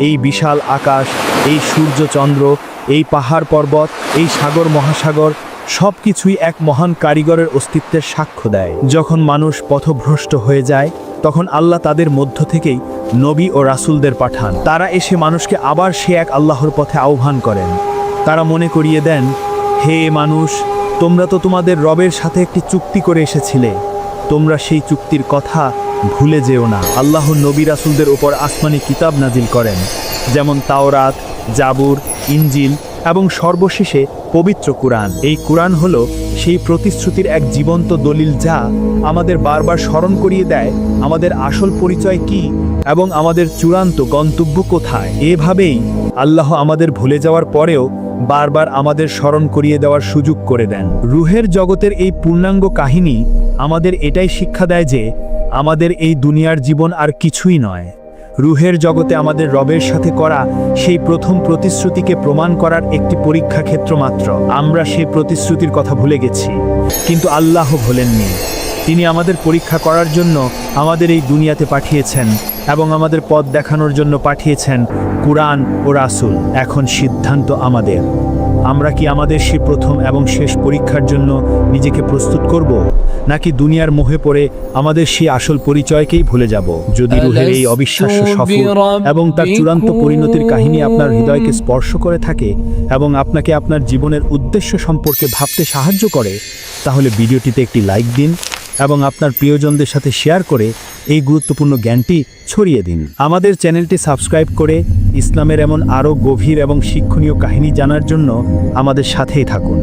এই বিশাল আকাশ, এই সূর্য চন্দ্র, এই পাহাড় পর্বত, এই সাগর মহাসাগর সব কিছুই এক মহান কারিগরের অস্তিত্বের সাক্ষ্য দেয়। যখন মানুষ পথভ্রষ্ট হয়ে যায় তখন আল্লাহ তাদের মধ্য থেকেই নবী ও রাসূলদের পাঠান। তারা এসে মানুষকে আবার সে এক আল্লাহর পথে আহ্বান করেন। তারা মনে করিয়ে দেন, হে মানুষ, তোমরা তো তোমাদের রবের সাথে একটি চুক্তি করে এসেছিলে, তোমরা সেই চুক্তির কথা ভুলে যেও না। আল্লাহ নবী রাসূলদের উপর আসমানি কিতাব নাজিল করেন, যেমন তাওরাত, জাবুর, ইনজিল এবং সর্বশেষে পবিত্র কুরআন। এই কুরআন হলো সেই প্রতিশ্রুতির এক জীবন্ত দলিল, যা আমাদের বারবার স্মরণ করিয়ে দেয় আমাদের আসল পরিচয় কি এবং আমাদের চূড়ান্ত গন্তব্য কোথায়। এভাবেই আল্লাহ আমাদের ভুলে যাওয়ার পরেও বারবার আমাদের স্মরণ করিয়ে দেওয়ার সুযোগ করে দেন। রূহের জগতের এই পূর্ণাঙ্গ কাহিনী আমাদের এটাই শিক্ষা দেয় যে আমাদের এই দুনিয়ার জীবন আর কিছুই নয়। রূহের জগতে আমাদের রবের সাথে করা সেই প্রথম প্রতিশ্রুতিকে প্রমাণ করার একটি পরীক্ষা ক্ষেত্র মাত্র। আমরা সেই প্রতিশ্রুতির কথা ভুলে গেছি, কিন্তু আল্লাহ ভোলেননি। তিনি আমাদের পরীক্ষা করার জন্য আমাদের এই দুনিয়াতে পাঠিয়েছেন এবং আমাদের পথ দেখানোর জন্য পাঠিয়েছেন কুরআন ও রাসূল। এখন সিদ্ধান্ত আমাদের। আমরা কি আমাদের সেই প্রথম এবং শেষ পরীক্ষার জন্য নিজেকে প্রস্তুত করব, নাকি দুনিয়ার মোহে পড়ে আমাদের সেই আসল পরিচয়কেই ভুলে যাব? যদি রূহের এই অবিশ্বাস্য সফর এবং তার চূড়ান্ত পরিণতির কাহিনী আপনার হৃদয়কে স্পর্শ করে থাকে এবং আপনাকে আপনার জীবনের উদ্দেশ্য সম্পর্কে ভাবতে সাহায্য করে, তাহলে ভিডিওটিতে একটি লাইক দিন এবং আপনার প্রিয়জনদের সাথে শেয়ার করে এই গুরুত্বপূর্ণ জ্ঞানটি ছড়িয়ে দিন। আমাদের চ্যানেলটি সাবস্ক্রাইব করে ইসলামের এমন আরও গভীর এবং শিক্ষণীয় কাহিনী জানার জন্য আমাদের সাথেই থাকুন।